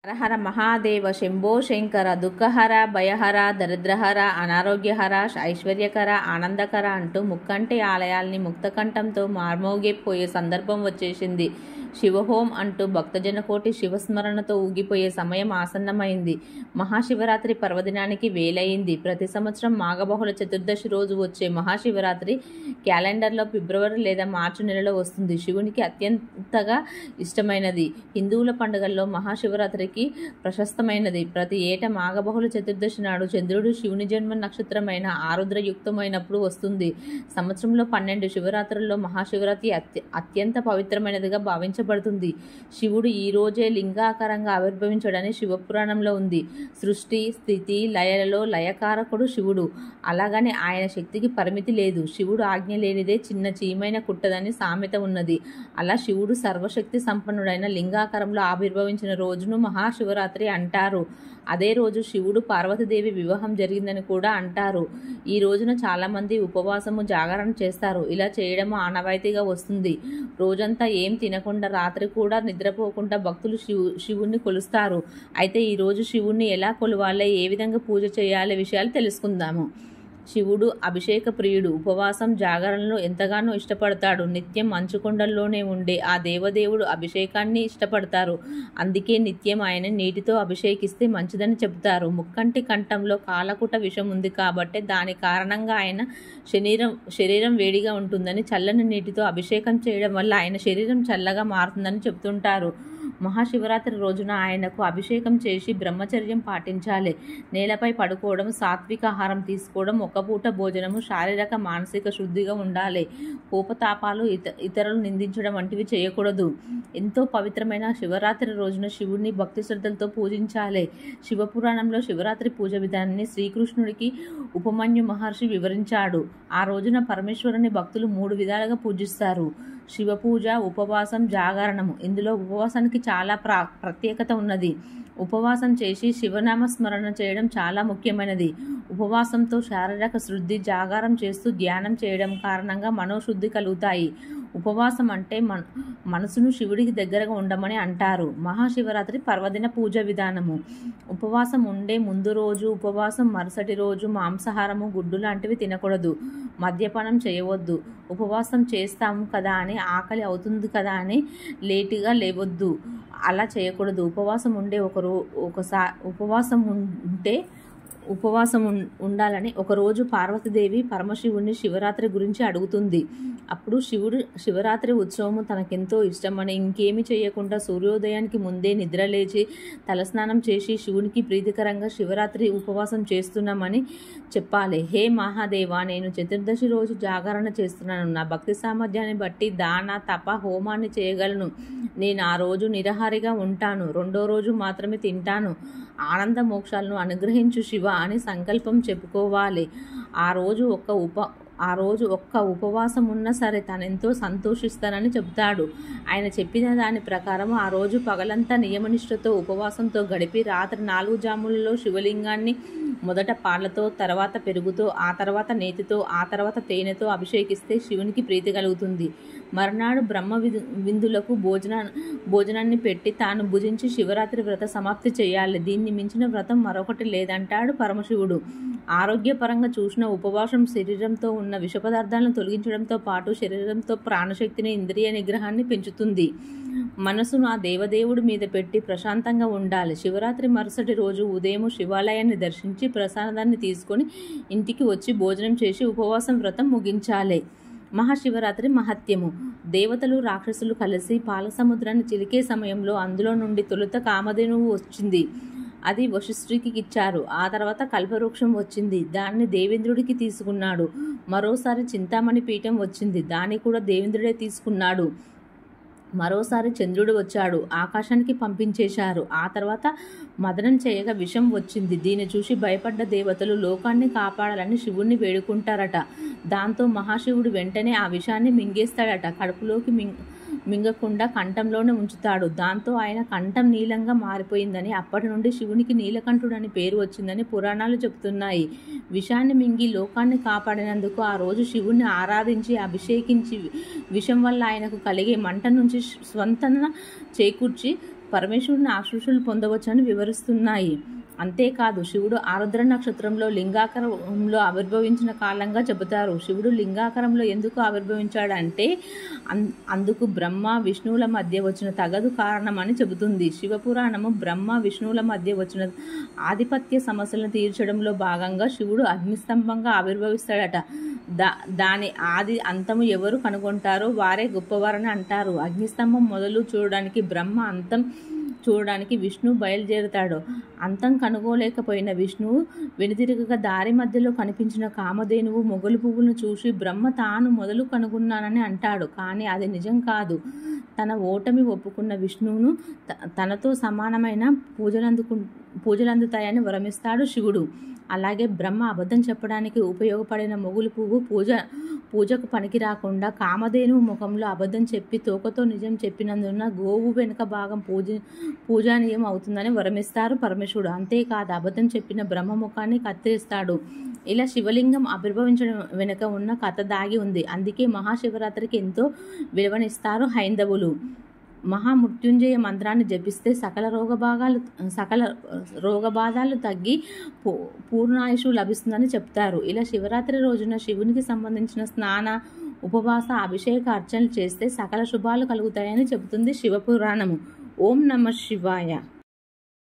హరహర మహాదేవ శంభో శంకర దుఃఖహర భయహర దరిద్రహర అనారోగ్యహర ఐశ్వర్యకర ఆనందకర అంటూ ముక్కంటి ఆలయాల్ని ముక్తకంఠంతో మార్మోగిపోయే సందర్భం వచ్చేసింది. శివహోం అంటూ భక్తజనకోటి శివస్మరణతో ఊగిపోయే సమయం ఆసన్నమైంది. మహాశివరాత్రి పర్వదినానికి వేలయింది. ప్రతి సంవత్సరం మాఘబహుళ చతుర్దశి రోజు వచ్చే మహాశివరాత్రి క్యాలెండర్లో ఫిబ్రవరి లేదా మార్చి నెలలో వస్తుంది. శివునికి అత్యంతగా ఇష్టమైనది. హిందువుల పండుగల్లో మహాశివరాత్రికి ప్రశస్తమైనది. ప్రతి ఏటా మాఘబహుళ చతుర్దశి నాడు చంద్రుడు శివుని జన్మ నక్షత్రమైన ఆరుద్రయుక్తమైనప్పుడు వస్తుంది. సంవత్సరంలో 12 శివరాత్రుల్లో మహాశివరాత్రి అత్యంత పవిత్రమైనదిగా భావించబడుతుంది. శివుడు ఈ రోజే లింగాకారంగా ఆవిర్భవించాడని శివపురాణంలో ఉంది. సృష్టి స్థితి లయలలో లయకారకుడు శివుడు. అలాగని ఆయన శక్తికి పరిమితి లేదు. శివుడు ఆజ్ఞ లేనిదే చిన్న చీమైన కుట్టదని సామెత ఉన్నది. అలా శివుడు సర్వశక్తి సంపన్నుడైన లింగాకారంలో ఆవిర్భవించిన రోజును మహాశివరాత్రి అంటారు. అదే రోజు శివుడు పార్వతీదేవి వివాహం జరిగిందని కూడా అంటారు. ఈ రోజున చాలామంది ఉపవాసము జాగరణ చేస్తారు. ఇలా చేయడం ఆనవాయితీగా వస్తుంది. రోజంతా ఏం తినకుండా రాత్రి కూడా నిద్రపోకుండా భక్తులు శివుణ్ణి కొలుస్తారు. అయితే ఈరోజు శివుణ్ణి ఎలా కొలవాలి, ఏ విధంగా పూజ చేయాలి విషయాలు తెలుసుకుందాము. శివుడు అభిషేక ప్రియుడు. ఉపవాసం జాగరణను ఎంతగానో ఇష్టపడతాడు. నిత్యం మంచుకొండల్లోనే ఉండే ఆ దేవదేవుడు అభిషేకాన్ని ఇష్టపడతారు. అందుకే నిత్యం ఆయన నీటితో అభిషేకిస్తే మంచిదని చెబుతారు. ముక్కంటి కంఠంలో కాలకుట విషం ఉంది కాబట్టి దాని కారణంగా ఆయన శరీరం వేడిగా ఉంటుందని చల్లని నీటితో అభిషేకం చేయడం వల్ల ఆయన శరీరం చల్లగా మారుతుందని చెబుతుంటారు. మహాశివరాత్రి రోజున ఆయనకు అభిషేకం చేసి బ్రహ్మచర్యం పాటించాలి. నేలపై పడుకోవడం, సాత్విక ఆహారం తీసుకోవడం, ఒక పూట భోజనము, శారీరక మానసిక శుద్ధిగా ఉండాలి. కోపతాపాలు, ఇతరులు నిందించడం వంటివి చేయకూడదు. ఎంతో పవిత్రమైన శివరాత్రి రోజున శివుడిని భక్తి శ్రద్ధలతో పూజించాలి. శివపురాణంలో శివరాత్రి పూజ విధానాన్ని శ్రీకృష్ణుడికి ఉపమన్యు మహర్షి వివరించాడు. ఆ రోజున పరమేశ్వరుని భక్తులు 3 విధాలుగా పూజిస్తారు. శివపూజ, ఉపవాసం, జాగరణము. ఇందులో ఉపవాసానికి చాలా ప్రత్యేకత ఉన్నది. ఉపవాసం చేసి శివనామస్మరణ చేయడం చాలా ముఖ్యమైనది. ఉపవాసంతో శారీరక శుద్ధి, జాగారం చేస్తూ ధ్యానం చేయడం కారణంగా మనోశుద్ధి కలుగుతాయి. ఉపవాసం అంటే మనసును శివుడికి దగ్గరగా ఉండమని అంటారు. మహాశివరాత్రి పర్వదిన పూజ విధానము. ఉపవాసం ఉండే ముందు రోజు ఉపవాసం, మరుసటి రోజు మాంసాహారము, గుడ్డు లాంటివి తినకూడదు. మద్యపానం చేయవద్దు. ఉపవాసం చేస్తాము కదా అని, ఆకలి అవుతుంది కదా అని లేటుగా లేవద్దు. అలా చేయకూడదు. ఉపవాసం ఉండాలని ఒకరోజు పార్వతీదేవి పరమశివుణ్ణి శివరాత్రి గురించి అడుగుతుంది. అప్పుడు శివుడు శివరాత్రి ఉత్సవము తనకెంతో ఇష్టమని, ఇంకేమి చేయకుండా సూర్యోదయానికి ముందే నిద్రలేచి తలస్నానం చేసి శివునికి ప్రీతికరంగా శివరాత్రి ఉపవాసం చేస్తున్నామని చెప్పాలి. హే మహాదేవా, నేను చతుర్దశి రోజు జాగరణ చేస్తున్నాను. నా భక్తి సామర్థ్యాన్ని బట్టి దాన, తప, హోమాన్ని చేయగలను. నేను ఆ రోజు నిరాహారిగా ఉంటాను. 2వ రోజు మాత్రమే తింటాను. ఆనంద మోక్షాలను అనుగ్రహించు శివ అని సంకల్పం చెప్పుకోవాలి. ఆ రోజు ఒక్క ఉపవాసం ఉన్నా సరే తనెంతో సంతోషిస్తానని చెబుతాడు. ఆయన చెప్పిన దాని ప్రకారం ఆ రోజు పగలంతా నియమనిష్టతో ఉపవాసంతో గడిపి రాత్రి 4 జాములలో శివలింగాన్ని మొదట పాలతో, తర్వాత పెరుగుతో, ఆ తర్వాత నేతితో, ఆ తర్వాత తేనెతో అభిషేకిస్తే శివునికి ప్రీతి కలుగుతుంది. మర్నాడు బ్రహ్మ విందులకు భోజనాన్ని పెట్టి తాను భుజించి శివరాత్రి వ్రత సమాప్తి చేయాలి. దీన్ని మించిన వ్రతం మరొకటి లేదంటాడు పరమశివుడు. ఆరోగ్యపరంగా చూసిన ఉపవాసం శరీరంతో ఉన్న విష పదార్థాలను తొలగించడంతో పాటు శరీరంతో ప్రాణశక్తిని, ఇంద్రియ నిగ్రహాన్ని పెంచుతుంది. మనసును ఆ దేవదేవుడి మీద పెట్టి ప్రశాంతంగా ఉండాలి. శివరాత్రి మరుసటి రోజు ఉదయం శివాలయాన్ని దర్శించి ప్రసాదాన్ని తీసుకొని ఇంటికి వచ్చి భోజనం చేసి ఉపవాసం వ్రతం ముగించాలి. మహాశివరాత్రి మహత్యము. దేవతలు, రాక్షసులు కలిసి పాల సముద్రాన్ని చిలికే సమయంలో అందులో నుండి తొలుత కామధేనువు వచ్చింది. అది వశిష్ఠుడికి ఇచ్చారు. ఆ తర్వాత కల్పవృక్షం వచ్చింది. దాన్ని దేవేంద్రుడికి తీసుకున్నాడు. మరోసారి చింతామణి పీఠం వచ్చింది. దాన్ని కూడా దేవేంద్రుడే తీసుకున్నాడు. మరోసారి చంద్రుడు వచ్చాడు. ఆకాశానికి పంపించేశారు. ఆ తర్వాత మదనం చేయగా విషం వచ్చింది. దీన్ని చూసి భయపడ్డ దేవతలు లోకాన్ని కాపాడాలని శివుణ్ణి వేడుకుంటారట. దాంతో మహాశివుడు వెంటనే ఆ విషాన్ని మింగేస్తాడట. కడుపులోకి మింగకుండా కంఠంలోనే ఉంచుతాడు. దాంతో ఆయన కంఠం నీలంగా మారిపోయిందని, అప్పటి నుండి శివునికి నీలకంఠుడని పేరు వచ్చిందని పురాణాలు చెబుతున్నాయి. విషాన్ని మింగి లోకాన్ని కాపాడినందుకు ఆ రోజు శివుణ్ణి ఆరాధించి అభిషేకించి విషం వల్ల ఆయనకు కలిగే మంట నుంచి స్వంతన చేకూర్చి పరమేశ్వరుని ఆశీస్సులు పొందవచ్చని వివరిస్తున్నాయి. అంతేకాదు శివుడు ఆరుద్ర నక్షత్రంలో లింగాకారంలో ఆవిర్భవించిన కాలంగా చెబుతారు. శివుడు లింగాకారంలో ఎందుకు ఆవిర్భవించాడంటే అందుకు బ్రహ్మ విష్ణువుల మధ్య వచ్చిన తగదు కారణమని చెబుతుంది. శివపురాణము బ్రహ్మ విష్ణువుల మధ్య వచ్చిన ఆధిపత్య సమస్యలను తీర్చడంలో భాగంగా శివుడు అగ్నిస్తంభంగా ఆవిర్భవిస్తాడట. దాని ఆది అంతము ఎవరు కనుగొంటారో వారే గొప్పవారని అంటారు. అగ్నిస్తంభం మొదలు చూడడానికి బ్రహ్మ, అంతం చూడడానికి విష్ణు బయలుదేరుతాడు. అంతం కనుగోలేకపోయిన విష్ణువు వెనుదిరగగా దారి మధ్యలో కనిపించిన కామధేనువు మొగలు పువ్వులను చూసి బ్రహ్మ తాను మొదలు కనుగొన్నానని అంటాడు. కానీ అది నిజం కాదు. తన ఓటమి ఒప్పుకున్న విష్ణువును తనతో సమానమైన పూజలందుతాయని వరమిస్తాడు శివుడు. అలాగే బ్రహ్మ అబద్ధం చెప్పడానికి ఉపయోగపడిన మొగులు పువ్వు పూజకు పనికి రాకుండా కామధేనువు ముఖంలో అబద్ధం చెప్పి తోకతో నిజం చెప్పినందున గోవు వెనుక భాగం పూజనీయం అవుతుందని వరమిస్తారు పరమేశ్వరుడు. అంతేకాదు అబద్ధం చెప్పిన బ్రహ్మ ముఖాన్ని కత్తిరిస్తాడు. ఇలా శివలింగం ఆవిర్భవించడం వెనుక ఉన్న కథ దాగి ఉంది. అందుకే మహాశివరాత్రికి ఎంతో విలువనిస్తారు హైందవులు. మహామృత్యుంజయ మంత్రాన్ని జపిస్తే సకల రోగబాధాలు తగ్గి పూర్ణాయుషు లభిస్తుందని చెప్తారు. ఇలా శివరాత్రి రోజున శివునికి సంబంధించిన స్నాన, ఉపవాస, అభిషేక అర్చనలు చేస్తే సకల శుభాలు కలుగుతాయని చెబుతుంది శివపురాణము. ఓం నమః శివాయ.